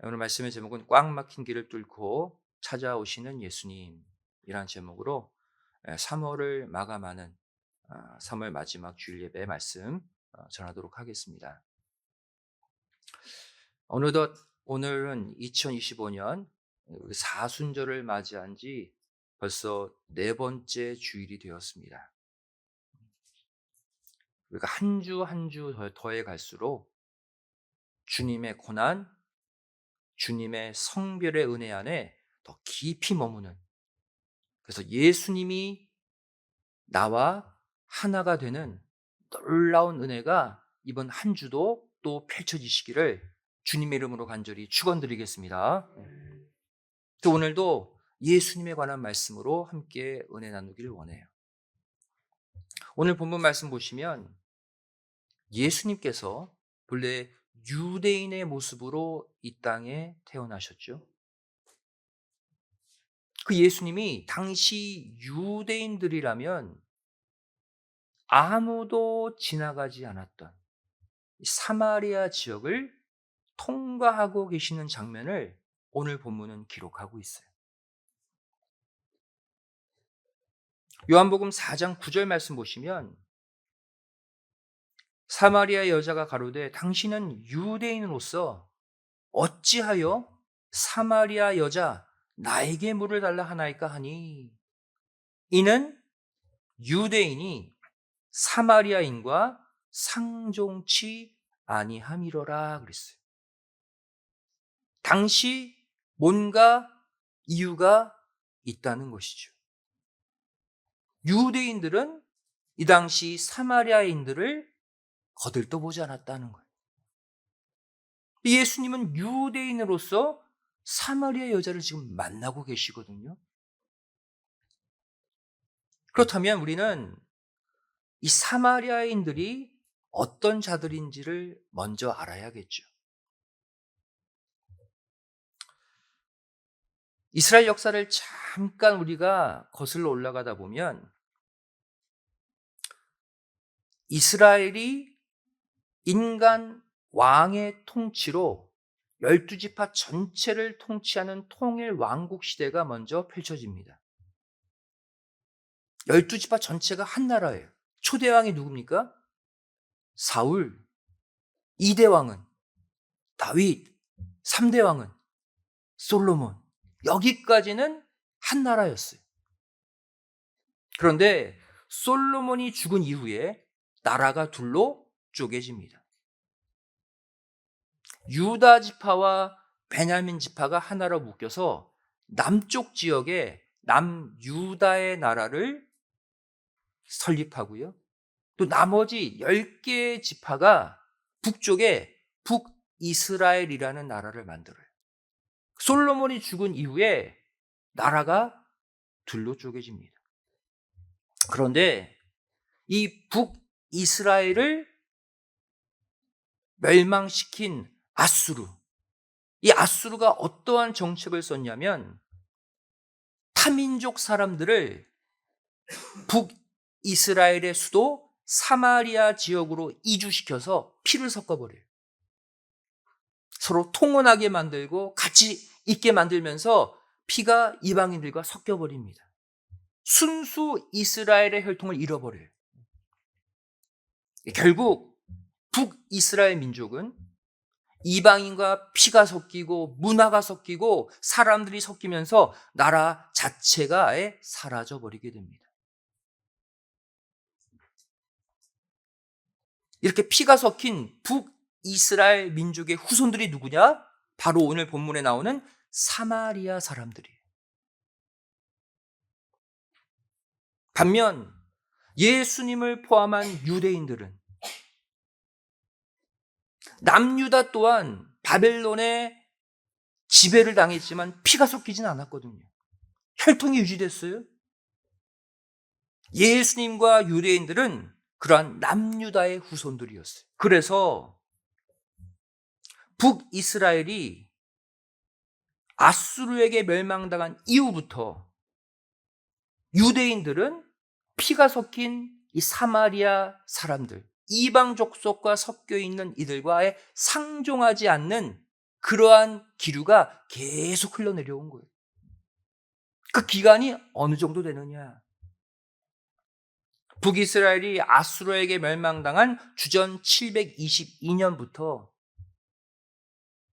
오늘 말씀의 제목은 꽉 막힌 길을 뚫고 찾아오시는 예수님이란 제목으로 3월을 마감하는 3월 마지막 주일 예배 말씀 전하도록 하겠습니다. 어느덧 오늘은 2025년 사순절을 맞이한 지 벌써 네 번째 주일이 되었습니다. 우리가 한 주 한 주 더해 갈수록 주님의 고난, 주님의 성별의 은혜 안에 더 깊이 머무는, 그래서 예수님이 나와 하나가 되는 놀라운 은혜가 이번 한 주도 또 펼쳐지시기를 주님의 이름으로 간절히 축원드리겠습니다. 또 오늘도 예수님에 관한 말씀으로 함께 은혜 나누기를 원해요. 오늘 본문 말씀 보시면 예수님께서 본래 유대인의 모습으로 이 땅에 태어나셨죠. 그 예수님이 당시 유대인들이라면 아무도 지나가지 않았던 사마리아 지역을 통과하고 계시는 장면을 오늘 본문은 기록하고 있어요. 요한복음 4장 9절 말씀 보시면 사마리아 여자가 가로되 당신은 유대인으로서 어찌하여 사마리아 여자 나에게 물을 달라 하나이까 하니, 이는 유대인이 사마리아인과 상종치 아니함이로라 그랬어요. 당시 뭔가 이유가 있다는 것이죠. 유대인들은 이 당시 사마리아인들을 거들떠보지 않았다는 거예요. 예수님은 유대인으로서 사마리아 여자를 지금 만나고 계시거든요. 그렇다면 우리는 이 사마리아인들이 어떤 자들인지를 먼저 알아야겠죠. 이스라엘 역사를 잠깐 우리가 거슬러 올라가다 보면 이스라엘이 인간 왕의 통치로 12지파 전체를 통치하는 통일 왕국 시대가 먼저 펼쳐집니다. 12지파 전체가 한 나라예요. 초대 왕이 누굽니까? 사울. 2대 왕은 다윗. 3대 왕은 솔로몬. 여기까지는 한 나라였어요. 그런데 솔로몬이 죽은 이후에 나라가 둘로 쪼개집니다. 유다 지파와 베냐민 지파가 하나로 묶여서 남쪽 지역에 남유다의 나라를 설립하고요. 또 나머지 10개의 지파가 북쪽에 북이스라엘이라는 나라를 만들어요. 솔로몬이 죽은 이후에 나라가 둘로 쪼개집니다. 그런데 이 북이스라엘을 멸망시킨 아수르, 이 아수르가 어떠한 정책을 썼냐면 타민족 사람들을 북이스라엘의 수도 사마리아 지역으로 이주시켜서 피를 섞어버려요. 서로 통혼하게 만들고 같이 있게 만들면서 피가 이방인들과 섞여버립니다. 순수 이스라엘의 혈통을 잃어버려요. 결국 북이스라엘 민족은 이방인과 피가 섞이고 문화가 섞이고 사람들이 섞이면서 나라 자체가 아예 사라져버리게 됩니다. 이렇게 피가 섞인 북이스라엘 민족의 후손들이 누구냐? 바로 오늘 본문에 나오는 사마리아 사람들이에요. 반면 예수님을 포함한 유대인들은 남유다 또한 바벨론의 지배를 당했지만 피가 섞이진 않았거든요. 혈통이 유지됐어요. 예수님과 유대인들은 그러한 남유다의 후손들이었어요. 그래서 북이스라엘이 아수르에게 멸망당한 이후부터 유대인들은 피가 섞인 이 사마리아 사람들, 이방 족속과 섞여 있는 이들과의 상종하지 않는 그러한 기류가 계속 흘러내려온 거예요. 그 기간이 어느 정도 되느냐? 북이스라엘이 아수르에게 멸망당한 주전 722년부터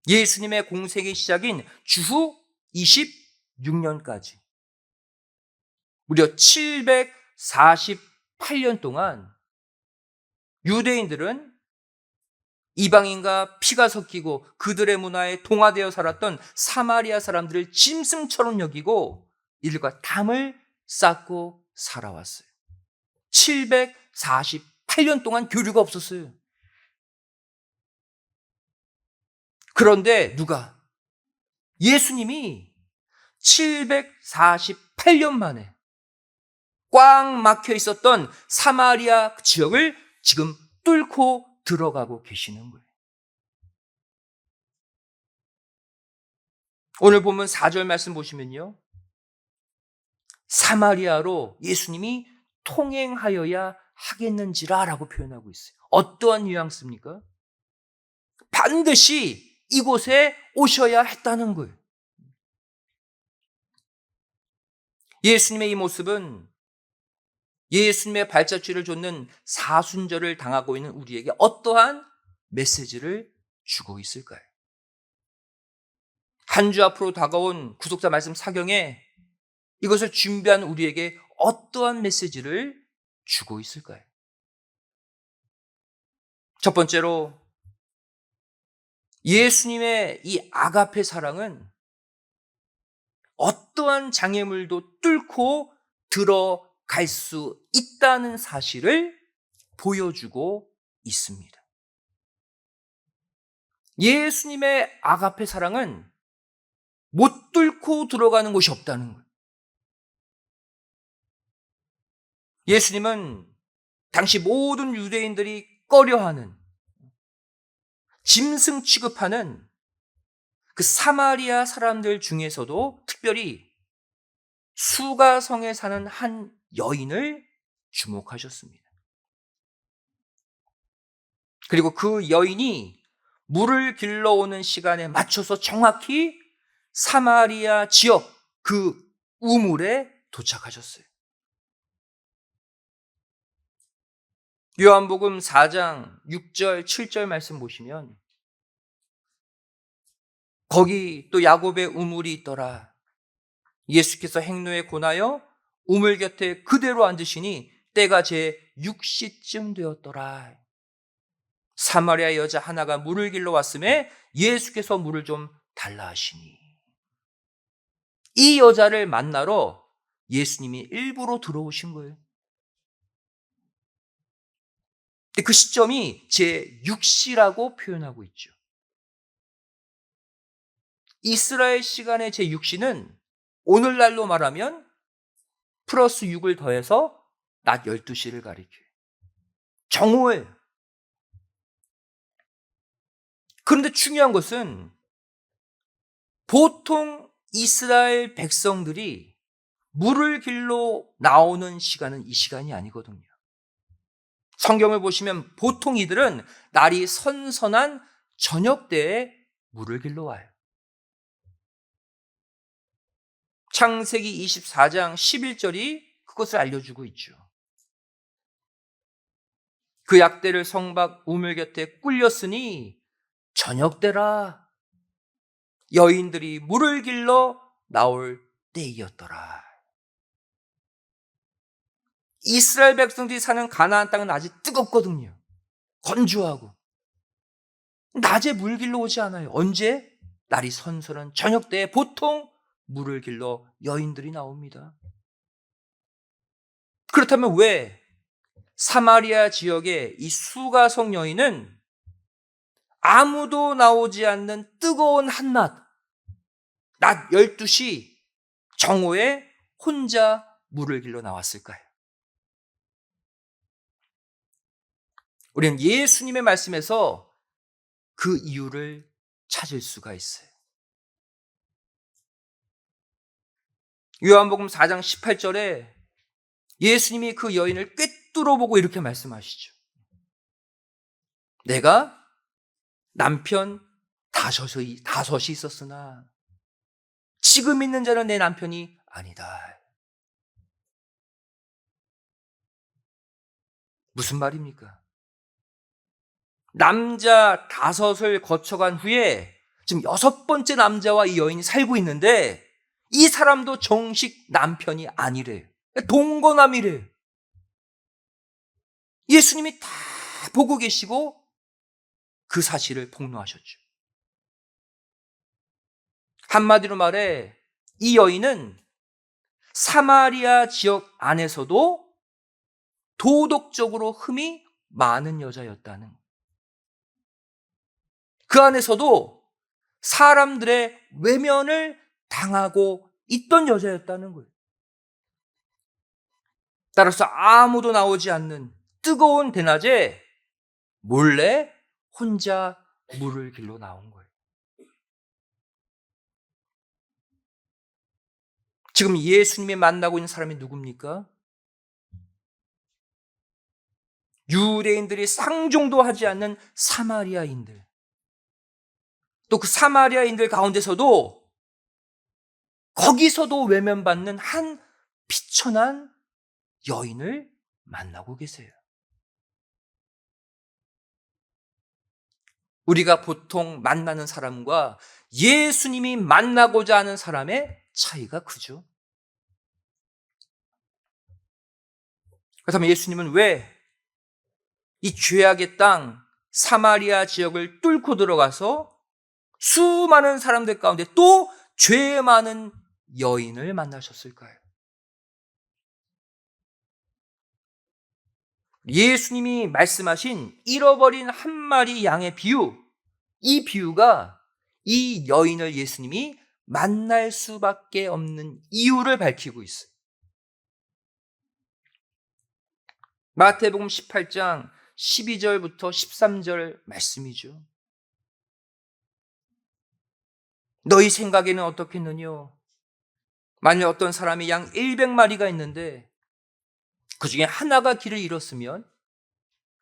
예수님의 공생의 시작인 주후 26년까지 무려 748년 동안 유대인들은 이방인과 피가 섞이고 그들의 문화에 동화되어 살았던 사마리아 사람들을 짐승처럼 여기고 이들과 담을 쌓고 살아왔어요. 748년 동안 교류가 없었어요. 그런데 예수님이 748년 만에 꽉 막혀 있었던 사마리아 지역을 지금 뚫고 들어가고 계시는 거예요. 오늘 보면 4절 말씀 보시면요. 사마리아로 예수님이 통행하여야 하겠는지라 라고 표현하고 있어요. 어떠한 뉘앙스입니까? 반드시 이곳에 오셔야 했다는 거예요. 예수님의 이 모습은 예수님의 발자취를 좇는 사순절을 당하고 있는 우리에게 어떠한 메시지를 주고 있을까요? 한 주 앞으로 다가온 구속사 말씀 사경에 이것을 준비한 우리에게 어떠한 메시지를 주고 있을까요? 첫 번째로 예수님의 이 아가페 사랑은 어떠한 장애물도 뚫고 들어갈 수 있다는 사실을 보여주고 있습니다. 예수님의 아가페 사랑은 못 뚫고 들어가는 곳이 없다는 거예요. 예수님은 당시 모든 유대인들이 꺼려하는 짐승 취급하는 그 사마리아 사람들 중에서도 특별히 수가성에 사는 한 여인을 주목하셨습니다. 그리고 그 여인이 물을 길러오는 시간에 맞춰서 정확히 사마리아 지역 그 우물에 도착하셨어요. 요한복음 4장 6절 7절 말씀 보시면 거기 또 야곱의 우물이 있더라. 예수께서 행로에 권하여 우물 곁에 그대로 앉으시니 때가 제 6시쯤 되었더라. 사마리아 여자 하나가 물을 길러 왔음에 예수께서 물을 좀 달라 하시니 이 여자를 만나러 예수님이 일부러 들어오신 거예요. 근데 그 시점이 제 6시라고 표현하고 있죠. 이스라엘 시간의 제 6시는 오늘날로 말하면 플러스 6을 더해서 낮 12시를 가리켜요. 정오예요. 그런데 중요한 것은 보통 이스라엘 백성들이 물을 길러 나오는 시간은 이 시간이 아니거든요. 성경을 보시면 보통 이들은 날이 선선한 저녁 때에 물을 길러 와요. 창세기 24장 11절이 그것을 알려주고 있죠. 그 약대를 성박 우물 곁에 꿀렸으니 저녁 때라. 여인들이 물을 길러 나올 때이었더라. 이스라엘 백성들이 사는 가나안 땅은 아직 뜨겁거든요. 건조하고. 낮에 물 길러 오지 않아요. 언제? 날이 선선한 저녁 때에 보통 물을 길러 여인들이 나옵니다. 그렇다면 왜 사마리아 지역의 이 수가성 여인은 아무도 나오지 않는 뜨거운 한낮, 낮 12시 정오에 혼자 물을 길러 나왔을까요? 우리는 예수님의 말씀에서 그 이유를 찾을 수가 있어요. 요한복음 4장 18절에 예수님이 그 여인을 꿰뚫어 보고 이렇게 말씀하시죠. 내가 남편 다섯이 있었으나 지금 있는 자는 내 남편이 아니다. 무슨 말입니까? 남자 다섯을 거쳐간 후에 지금 여섯 번째 남자와 이 여인이 살고 있는데 이 사람도 정식 남편이 아니래요. 동거남이래요. 예수님이 다 보고 계시고 그 사실을 폭로하셨죠. 한마디로 말해 이 여인은 사마리아 지역 안에서도 도덕적으로 흠이 많은 여자였다는 거예요. 그 안에서도 사람들의 외면을 당하고 있던 여자였다는 거예요. 따라서 아무도 나오지 않는 뜨거운 대낮에 몰래 혼자 물을 길러 나온 거예요. 지금 예수님이 만나고 있는 사람이 누굽니까? 유대인들이 상종도 하지 않는 사마리아인들. 또 그 사마리아인들 가운데서도 거기서도 외면받는 한 비천한 여인을 만나고 계세요. 우리가 보통 만나는 사람과 예수님이 만나고자 하는 사람의 차이가 크죠. 그렇다면 예수님은 왜 이 죄악의 땅 사마리아 지역을 뚫고 들어가서 수많은 사람들 가운데 또 죄 많은 여인을 만나셨을까요? 예수님이 말씀하신 잃어버린 한 마리 양의 비유, 이 비유가 이 여인을 예수님이 만날 수밖에 없는 이유를 밝히고 있어요. 마태복음 18장 12절부터 13절 말씀이죠. 너희 생각에는 어떻겠느냐? 만일 어떤 사람이 양 100마리가 있는데 그 중에 하나가 길을 잃었으면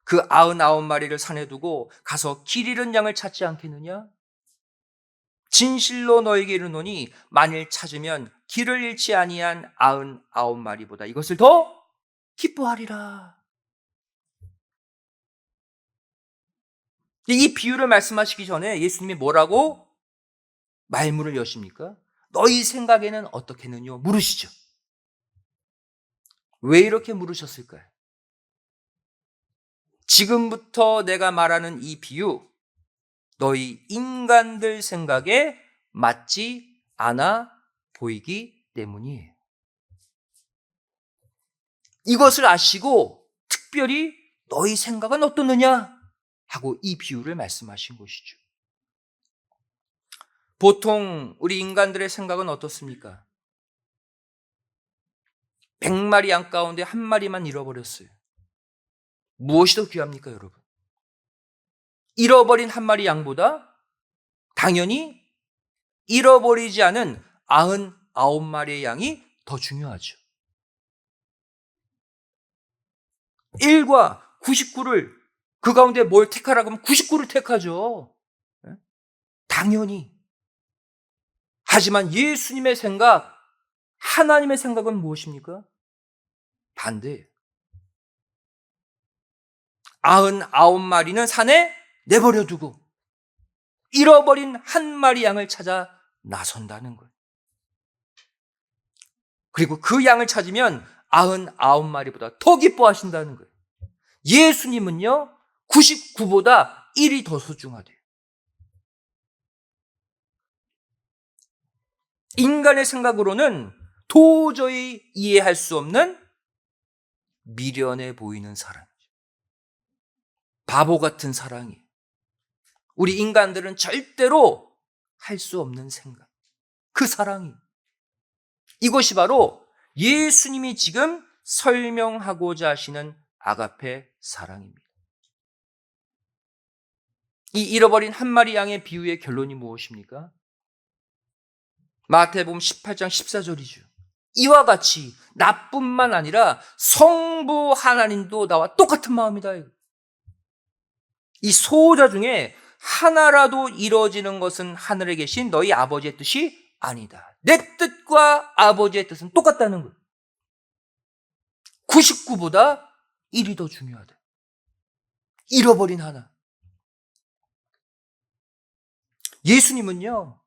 그 99마리를 산에 두고 가서 길 잃은 양을 찾지 않겠느냐? 진실로 너에게 이르노니 만일 찾으면 길을 잃지 아니한 99마리보다 이것을 더 기뻐하리라. 이 비유를 말씀하시기 전에 예수님이 뭐라고 말문을 여십니까? 너희 생각에는 어떻겠느냐 물으시죠. 왜 이렇게 물으셨을까요? 지금부터 내가 말하는 이 비유, 너희 인간들 생각에 맞지 않아 보이기 때문이에요. 이것을 아시고 특별히 너희 생각은 어떻느냐 하고 이 비유를 말씀하신 것이죠. 보통 우리 인간들의 생각은 어떻습니까? 100마리 양 가운데 한 마리만 잃어버렸어요. 무엇이 더 귀합니까, 여러분? 잃어버린 한 마리 양보다 당연히 잃어버리지 않은 99마리의 양이 더 중요하죠. 1과 99를 그 가운데 뭘 택하라고 하면 99를 택하죠. 당연히. 하지만 예수님의 생각, 하나님의 생각은 무엇입니까? 반대예요. 99마리는 산에 내버려 두고 잃어버린 한 마리 양을 찾아 나선다는 거예요. 그리고 그 양을 찾으면 99마리보다 더 기뻐하신다는 거예요. 예수님은요, 99보다 1이 더 소중하대요. 인간의 생각으로는 도저히 이해할 수 없는 미련해 보이는 사랑이죠. 바보 같은 사랑이. 우리 인간들은 절대로 할 수 없는 생각. 그 사랑이. 이것이 바로 예수님이 지금 설명하고자 하시는 아가페 사랑입니다. 이 잃어버린 한 마리 양의 비유의 결론이 무엇입니까? 마태복음 18장 14절이죠. 이와 같이 나뿐만 아니라 성부 하나님도 나와 똑같은 마음이다. 이 소자 중에 하나라도 이루어지는 것은 하늘에 계신 너희 아버지의 뜻이 아니다. 내 뜻과 아버지의 뜻은 똑같다는 거예요. 99보다 1이 더 중요하다. 잃어버린 하나. 예수님은요,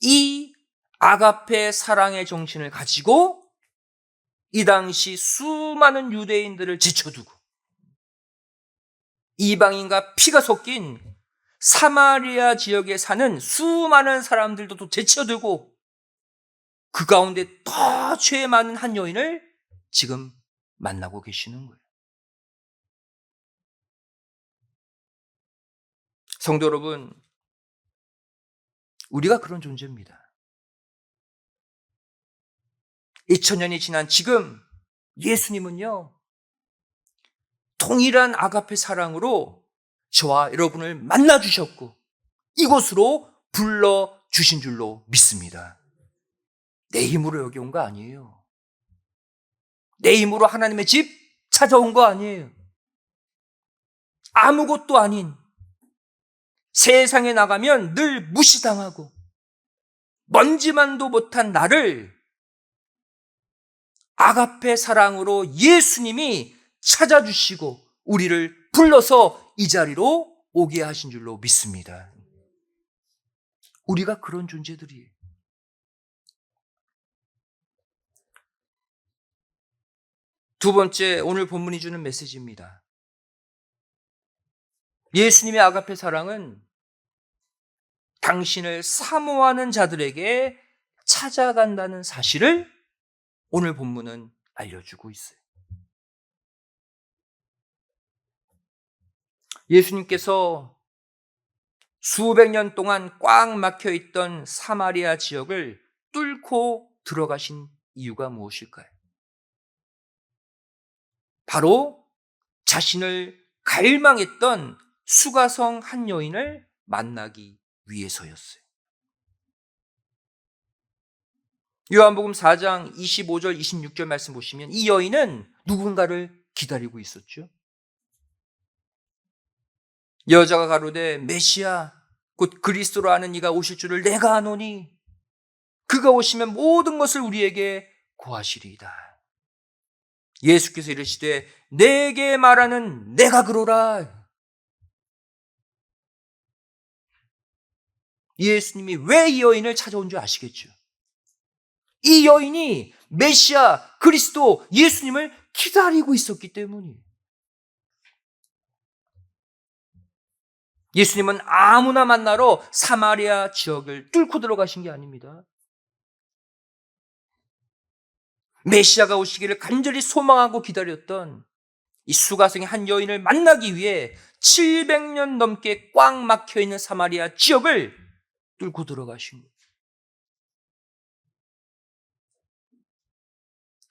이 아가페 사랑의 정신을 가지고 이 당시 수많은 유대인들을 제쳐두고 이방인과 피가 섞인 사마리아 지역에 사는 수많은 사람들도 또 제쳐두고 그 가운데 더 죄 많은 한 여인을 지금 만나고 계시는 거예요. 성도 여러분, 우리가 그런 존재입니다. 2000년이 지난 지금 예수님은요, 동일한 아가페 사랑으로 저와 여러분을 만나주셨고 이곳으로 불러주신 줄로 믿습니다. 내 힘으로 여기 온 거 아니에요. 내 힘으로 하나님의 집 찾아온 거 아니에요. 아무것도 아닌, 세상에 나가면 늘 무시당하고 먼지만도 못한 나를 아가페 사랑으로 예수님이 찾아주시고 우리를 불러서 이 자리로 오게 하신 줄로 믿습니다. 우리가 그런 존재들이에요. 두 번째, 오늘 본문이 주는 메시지입니다. 예수님의 아가페 사랑은 당신을 사모하는 자들에게 찾아간다는 사실을 오늘 본문은 알려주고 있어요. 예수님께서 수백 년 동안 꽉 막혀 있던 사마리아 지역을 뚫고 들어가신 이유가 무엇일까요? 바로 자신을 갈망했던 수가성 한 여인을 만나기 위해서였어요. 요한복음 4장 25절 26절 말씀 보시면 이 여인은 누군가를 기다리고 있었죠. 여자가 가로되 메시아 곧 그리스도로 아는 이가 오실 줄을 내가 아노니 그가 오시면 모든 것을 우리에게 고하시리이다. 예수께서 이르시되 내게 말하는 내가 그로라. 예수님이 왜 이 여인을 찾아온 줄 아시겠죠? 이 여인이 메시아 그리스도 예수님을 기다리고 있었기 때문이에요. 예수님은 아무나 만나러 사마리아 지역을 뚫고 들어가신 게 아닙니다. 메시아가 오시기를 간절히 소망하고 기다렸던 이 수가성의 한 여인을 만나기 위해 700년 넘게 꽉 막혀 있는 사마리아 지역을 뚫고 들어가신 거예요.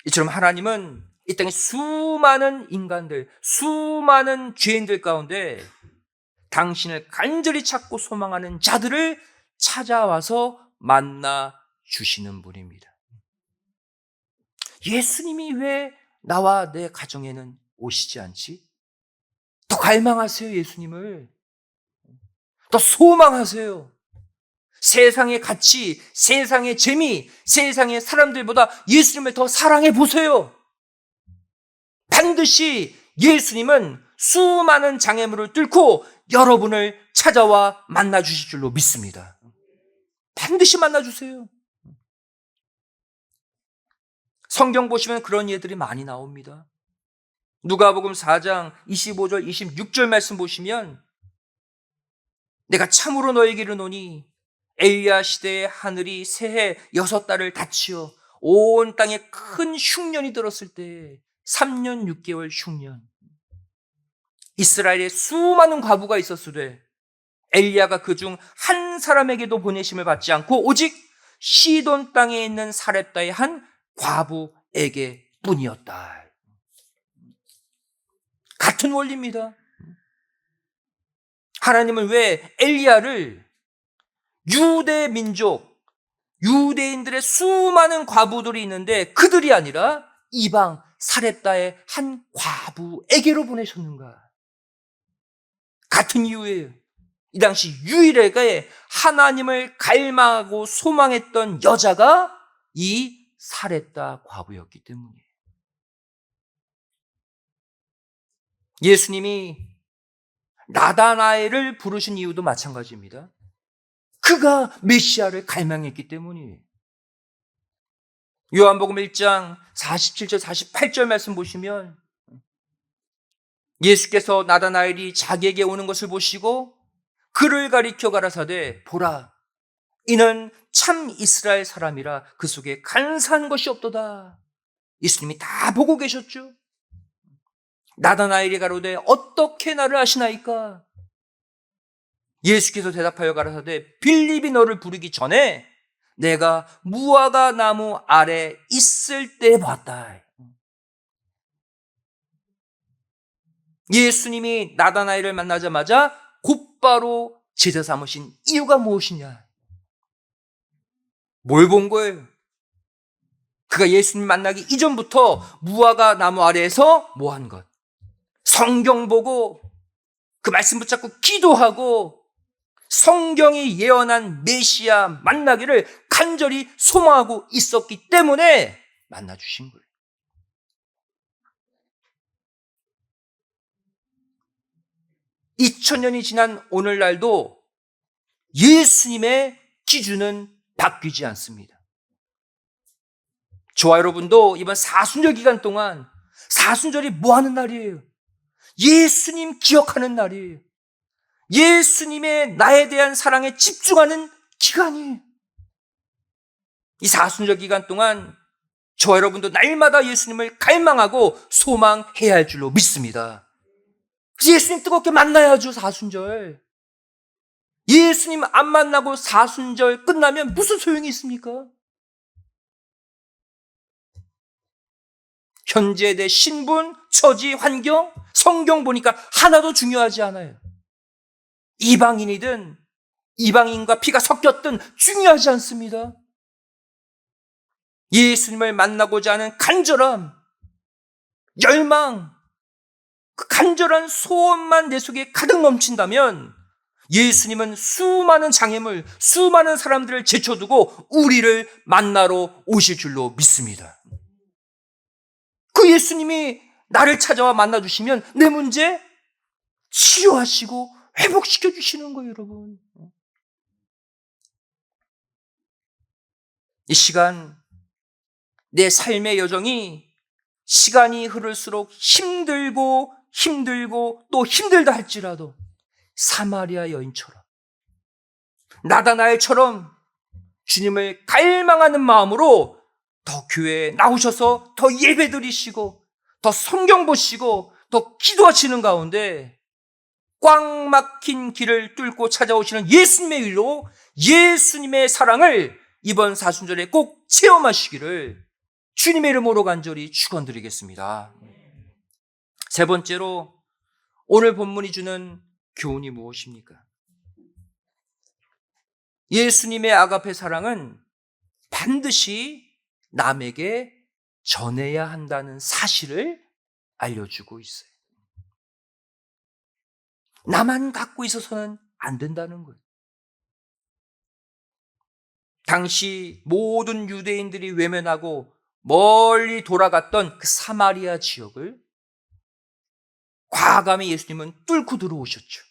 이처럼 하나님은 이 땅에 수많은 인간들, 수많은 죄인들 가운데 당신을 간절히 찾고 소망하는 자들을 찾아와서 만나 주시는 분입니다. 예수님이 왜 나와 내 가정에는 오시지 않지? 더 갈망하세요, 예수님을. 더 소망하세요. 세상의 가치, 세상의 재미, 세상의 사람들보다 예수님을 더 사랑해 보세요. 반드시 예수님은 수많은 장애물을 뚫고 여러분을 찾아와 만나 주실 줄로 믿습니다. 반드시 만나 주세요. 성경 보시면 그런 예들이 많이 나옵니다. 누가복음 4장 25절 26절 말씀 보시면 내가 참으로 너에게 이르노니 엘리야 시대에 하늘이 새해 6달을 닫히어 온 땅에 큰 흉년이 들었을 때 3년 6개월 흉년, 이스라엘에 수많은 과부가 있었으되 엘리야가 그중 한 사람에게도 보내심을 받지 않고 오직 시돈 땅에 있는 사렙다의 한 과부에게 뿐이었다. 같은 원리입니다. 하나님은 왜 엘리야를 유대 민족, 유대인들의 수많은 과부들이 있는데 그들이 아니라 이방 사렙다의 한 과부에게로 보내셨는가? 같은 이유예요. 이 당시 유일하게 하나님을 갈망하고 소망했던 여자가 이 사렙다 과부였기 때문이에요. 예수님이 나다나엘을 부르신 이유도 마찬가지입니다. 그가 메시아를 갈망했기 때문이에요. 요한복음 1장 47절 48절 말씀 보시면 예수께서 나다나엘이 자기에게 오는 것을 보시고 그를 가리켜 가라사대 보라 이는 참 이스라엘 사람이라 그 속에 간사한 것이 없도다. 예수님이 다 보고 계셨죠. 나다나엘이 가로되 어떻게 나를 아시나이까? 예수께서 대답하여 가라사대 빌립이 너를 부르기 전에 내가 무화과 나무 아래 있을 때 봤다. 예수님이 나다나엘을 만나자마자 곧바로 제자 삼으신 이유가 무엇이냐? 뭘 본 거예요? 그가 예수님 만나기 이전부터 무화과 나무 아래에서 뭐 한 것? 성경 보고 그 말씀 붙잡고 기도하고 성경이 예언한 메시아 만나기를 간절히 소망하고 있었기 때문에 만나주신 거예요. 2000년이 지난 오늘날도 예수님의 기준은 바뀌지 않습니다. 저와 여러분도 이번 사순절 기간 동안 사순절이 뭐 하는 날이에요? 예수님 기억하는 날이에요. 예수님의 나에 대한 사랑에 집중하는 기간이에요. 이 사순절 기간 동안 저와 여러분도 날마다 예수님을 갈망하고 소망해야 할 줄로 믿습니다. 그래서 예수님 뜨겁게 만나야죠, 사순절. 예수님 안 만나고 사순절 끝나면 무슨 소용이 있습니까? 현재 내 신분, 처지, 환경, 성경 보니까 하나도 중요하지 않아요. 이방인이든 이방인과 피가 섞였든 중요하지 않습니다. 예수님을 만나고자 하는 간절함, 열망, 그 간절한 소원만 내 속에 가득 넘친다면 예수님은 수많은 장애물, 수많은 사람들을 제쳐두고 우리를 만나러 오실 줄로 믿습니다. 그 예수님이 나를 찾아와 만나주시면 내 문제 치유하시고 회복시켜 주시는 거예요, 여러분. 이 시간 내 삶의 여정이 시간이 흐를수록 힘들고 또 힘들다 할지라도 사마리아 여인처럼 나다나엘처럼 주님을 갈망하는 마음으로 더 교회에 나오셔서 더 예배 드리시고 더 성경 보시고 더 기도하시는 가운데 꽉 막힌 길을 뚫고 찾아오시는 예수님의 일로 예수님의 사랑을 이번 사순절에 꼭 체험하시기를 주님의 이름으로 간절히 축원드리겠습니다. 세 번째로 오늘 본문이 주는 교훈이 무엇입니까? 예수님의 아가페 사랑은 반드시 남에게 전해야 한다는 사실을 알려주고 있어요. 나만 갖고 있어서는 안 된다는 거예요. 당시 모든 유대인들이 외면하고 멀리 돌아갔던 그 사마리아 지역을 과감히 예수님은 뚫고 들어오셨죠.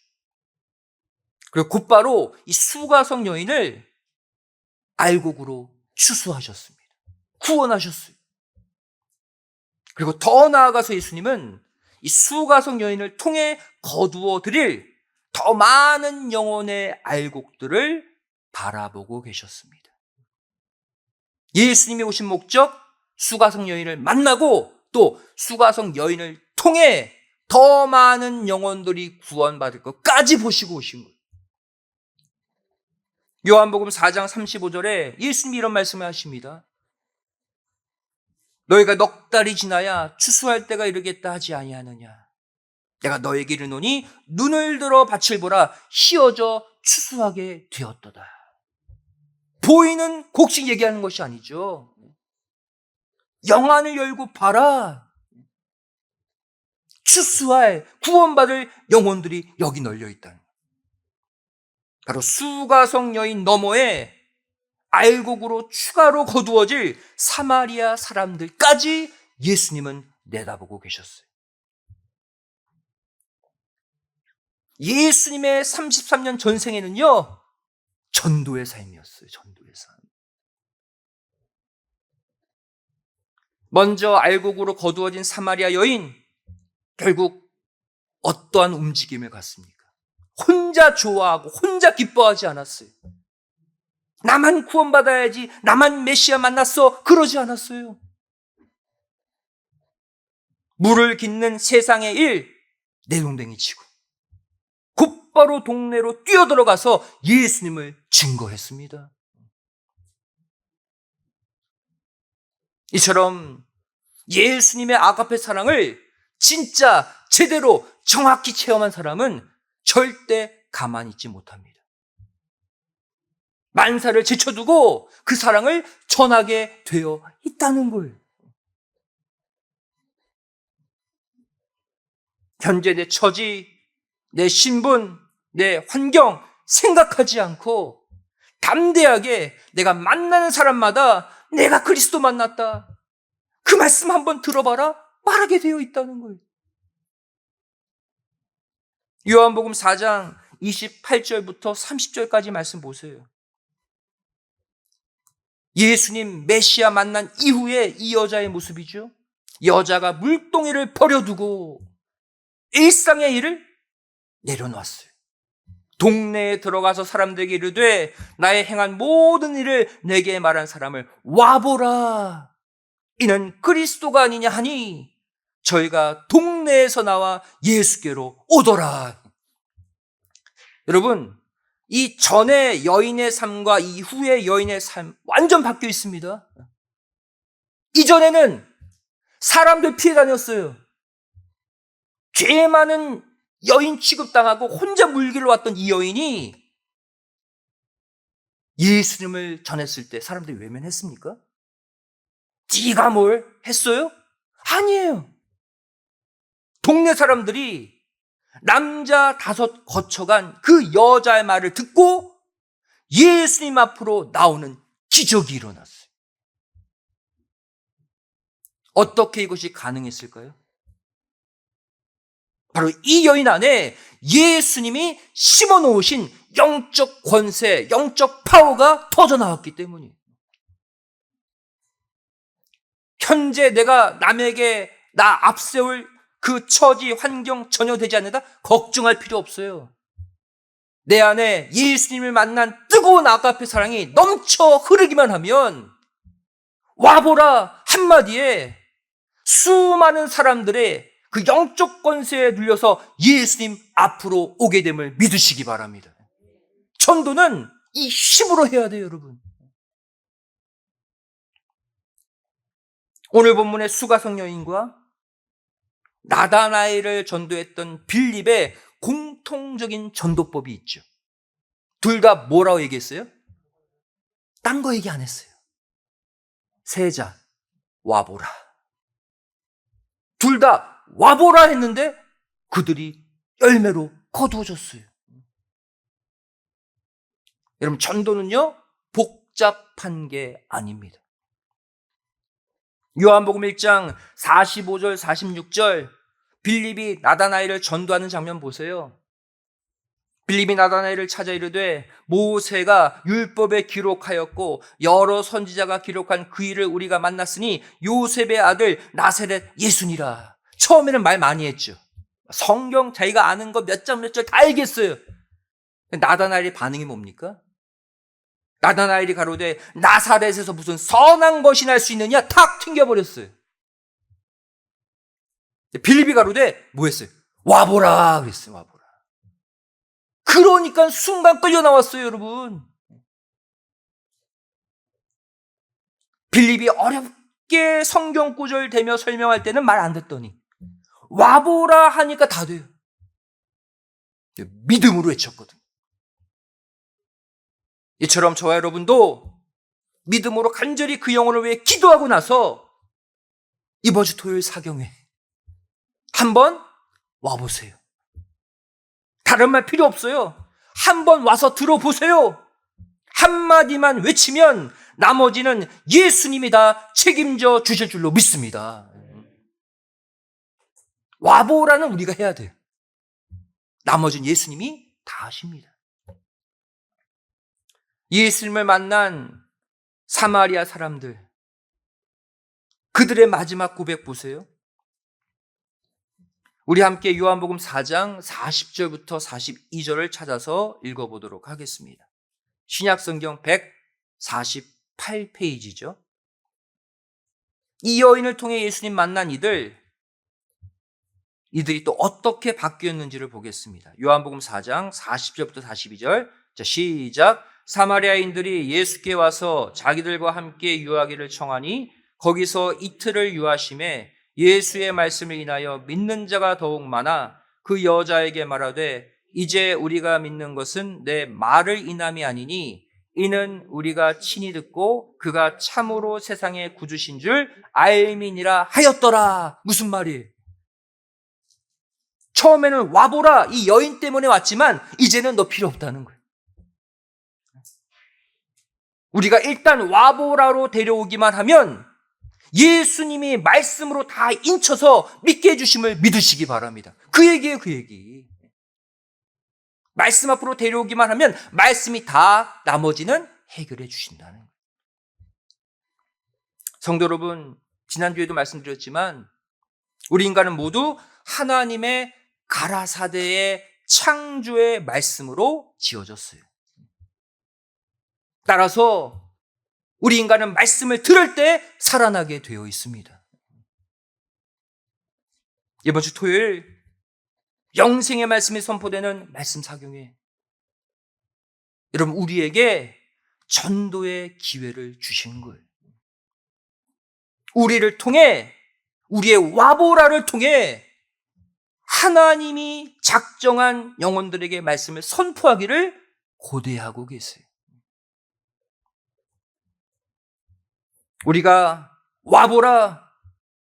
그리고 곧바로 이 수가성 여인을 알곡으로 추수하셨습니다. 구원하셨어요. 그리고 더 나아가서 예수님은 이 수가성 여인을 통해 거두어 드릴 더 많은 영혼의 알곡들을 바라보고 계셨습니다. 예수님이 오신 목적, 수가성 여인을 만나고 또 수가성 여인을 통해 더 많은 영혼들이 구원받을 것까지 보시고 오신 거예요. 요한복음 4장 35절에 예수님이 이런 말씀을 하십니다. 너희가 넉 달이 지나야 추수할 때가 이르겠다 하지 아니하느냐. 내가 너에게 이르노니 눈을 들어 밭을 보라 휘어져 추수하게 되었도다. 보이는 곡식 얘기하는 것이 아니죠. 영안을 열고 봐라. 추수할 구원받을 영혼들이 여기 널려 있다는 거예요. 바로 수가성 여인 너머에 알곡으로 추가로 거두어질 사마리아 사람들까지 예수님은 내다보고 계셨어요. 예수님의 33년 전생에는요, 전도의 삶이었어요. 전도의 삶. 먼저 알곡으로 거두어진 사마리아 여인, 결국 어떠한 움직임을 갖습니까? 혼자 좋아하고 혼자 기뻐하지 않았어요. 나만 구원받아야지, 나만 메시아 만났어, 그러지 않았어요. 물을 깃는 세상의 일, 내동댕이 치고 곧바로 동네로 뛰어들어가서 예수님을 증거했습니다. 이처럼 예수님의 아가페 사랑을 진짜 제대로 정확히 체험한 사람은 절대 가만히 있지 못합니다. 만사를 제쳐두고 그 사랑을 전하게 되어 있다는 거예요. 현재 내 처지, 내 신분, 내 환경 생각하지 않고 담대하게 내가 만나는 사람마다 내가 그리스도 만났다, 그 말씀 한번 들어봐라 말하게 되어 있다는 거예요. 요한복음 4장 28절부터 30절까지 말씀 보세요. 예수님 메시아 만난 이후에 이 여자의 모습이죠. 여자가 물동이를 버려두고 일상의 일을 내려놓았어요. 동네에 들어가서 사람들에게 이르되 나의 행한 모든 일을 내게 말한 사람을 와보라, 이는 그리스도가 아니냐 하니 저희가 동네에서 나와 예수께로 오더라. 여러분, 이 전의 여인의 삶과 이후의 여인의 삶 완전 바뀌어 있습니다. 이전에는 사람들 피해 다녔어요. 죄 많은 여인 취급당하고 혼자 물길로 왔던 이 여인이 예수님을 전했을 때 사람들이 외면했습니까? 네가 뭘 했어요? 아니에요. 동네 사람들이 남자 5 거쳐간 그 여자의 말을 듣고 예수님 앞으로 나오는 기적이 일어났어요. 어떻게 이것이 가능했을까요? 바로 이 여인 안에 예수님이 심어놓으신 영적 권세, 영적 파워가 터져나왔기 때문이에요. 현재 내가 남에게 나 앞세울 그 처지, 환경 전혀 되지 않는다? 걱정할 필요 없어요. 내 안에 예수님을 만난 뜨거운 아가페 사랑이 넘쳐 흐르기만 하면 와보라 한마디에 수많은 사람들의 그 영적 권세에 눌려서 예수님 앞으로 오게 됨을 믿으시기 바랍니다. 전도는 이 힘으로 해야 돼요, 여러분. 오늘 본문의 수가성 여인과 나다나엘을 전도했던 빌립의 공통적인 전도법이 있죠. 둘 다 뭐라고 얘기했어요? 딴 거 얘기 안 했어요. 세자, 와보라. 둘 다 와보라 했는데 그들이 열매로 거두어졌어요. 여러분, 전도는요 복잡한 게 아닙니다. 요한복음 1장 45절 46절 빌립이 나다나엘을 전도하는 장면 보세요. 빌립이 나다나엘을 찾아 이르되 모세가 율법에 기록하였고 여러 선지자가 기록한 그 일을 우리가 만났으니 요셉의 아들 나사렛 예수니라. 처음에는 말 많이 했죠. 성경 자기가 아는 거 몇 장 몇 절 다 알겠어요. 나다나엘의 반응이 뭡니까? 나다나엘이 가로되 나사렛에서 무슨 선한 것이 날 수 있느냐? 탁 튕겨버렸어요. 빌립이 가로되 뭐 했어요? 와보라 그랬어요. 와보라. 그러니까 순간 끌려 나왔어요, 여러분. 빌립이 어렵게 성경 구절 대며 설명할 때는 말 안 듣더니 와보라 하니까 다 돼요. 믿음으로 외쳤거든. 이처럼 저와 여러분도 믿음으로 간절히 그 영혼을 위해 기도하고 나서 이번 주 토요일 사경회 한번 와보세요. 다른 말 필요 없어요. 한번 와서 들어보세요. 한마디만 외치면 나머지는 예수님이 다 책임져 주실 줄로 믿습니다. 와보라는 우리가 해야 돼요. 나머지는 예수님이 다 하십니다. 예수님을 만난 사마리아 사람들, 그들의 마지막 고백 보세요. 우리 함께 요한복음 4장 40절부터 42절을 찾아서 읽어보도록 하겠습니다. 신약성경 148페이지죠. 이 여인을 통해 예수님 만난 이들이 또 어떻게 바뀌었는지를 보겠습니다. 요한복음 4장 40절부터 42절. 자, 시작. 사마리아인들이 예수께 와서 자기들과 함께 유하기를 청하니 거기서 이틀을 유하심에 예수의 말씀을 인하여 믿는 자가 더욱 많아 그 여자에게 말하되 이제 우리가 믿는 것은 내 말을 인함이 아니니 이는 우리가 친히 듣고 그가 참으로 세상의 구주신 줄 알미니라 하였더라. 무슨 말이에요? 처음에는 와보라, 이 여인 때문에 왔지만 이제는 너 필요 없다는 거예요. 우리가 일단 와보라로 데려오기만 하면 예수님이 말씀으로 다 인쳐서 믿게 해주심을 믿으시기 바랍니다. 그 얘기예요, 그 얘기. 말씀 앞으로 데려오기만 하면 말씀이 다 나머지는 해결해 주신다는 거예요. 성도 여러분, 지난주에도 말씀드렸지만 우리 인간은 모두 하나님의 가라사대의 창조의 말씀으로 지어졌어요. 따라서 우리 인간은 말씀을 들을 때 살아나게 되어 있습니다. 이번 주 토요일 영생의 말씀이 선포되는 말씀 사경회, 여러분 우리에게 전도의 기회를 주신 거예요. 우리를 통해, 우리의 와보라를 통해 하나님이 작정한 영혼들에게 말씀을 선포하기를 고대하고 계세요. 우리가 와보라,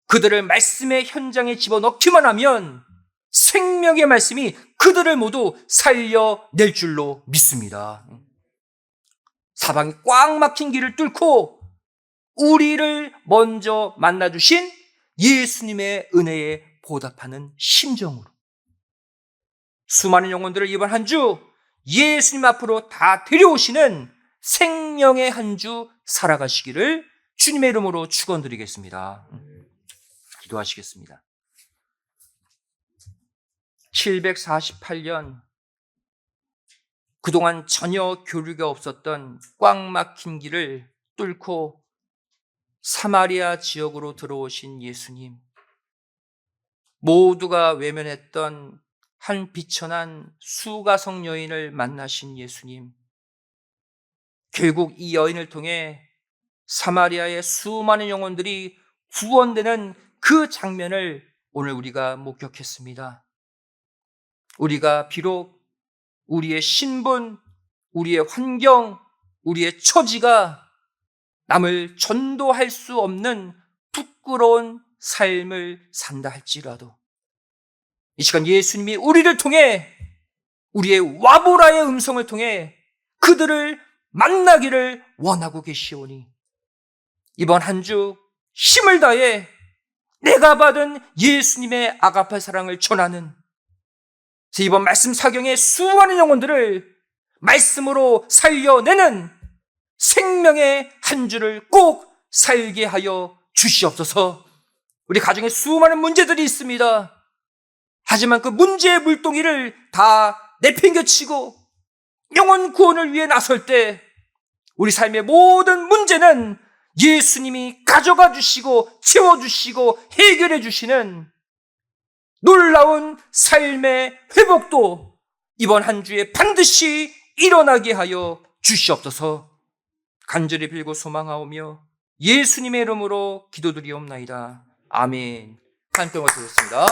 그들을 말씀의 현장에 집어넣기만 하면 생명의 말씀이 그들을 모두 살려낼 줄로 믿습니다. 사방이 꽉 막힌 길을 뚫고 우리를 먼저 만나주신 예수님의 은혜에 보답하는 심정으로 수많은 영혼들을 이번 한 주 예수님 앞으로 다 데려오시는 생명의 한 주 살아가시기를 주님의 이름으로 축원드리겠습니다. 기도하시겠습니다. 748년 그동안 전혀 교류가 없었던 꽉 막힌 길을 뚫고 사마리아 지역으로 들어오신 예수님, 모두가 외면했던 한 비천한 수가성 여인을 만나신 예수님, 결국 이 여인을 통해 사마리아의 수많은 영혼들이 구원되는 그 장면을 오늘 우리가 목격했습니다. 우리가 비록 우리의 신분, 우리의 환경, 우리의 처지가 남을 전도할 수 없는 부끄러운 삶을 산다 할지라도 이 시간 예수님이 우리를 통해, 우리의 와보라의 음성을 통해 그들을 만나기를 원하고 계시오니 이번 한 주 힘을 다해 내가 받은 예수님의 아가페 사랑을 전하는, 이번 말씀 사경의 수많은 영혼들을 말씀으로 살려내는 생명의 한 주를 꼭 살게 하여 주시옵소서. 우리 가정에 수많은 문제들이 있습니다. 하지만 그 문제의 물동이를 다 내팽개치고 영혼 구원을 위해 나설 때 우리 삶의 모든 문제는 예수님이 가져가 주시고 채워주시고 해결해 주시는 놀라운 삶의 회복도 이번 한 주에 반드시 일어나게 하여 주시옵소서. 간절히 빌고 소망하오며 예수님의 이름으로 기도드리옵나이다. 아멘. 한 병을 드렸습니다.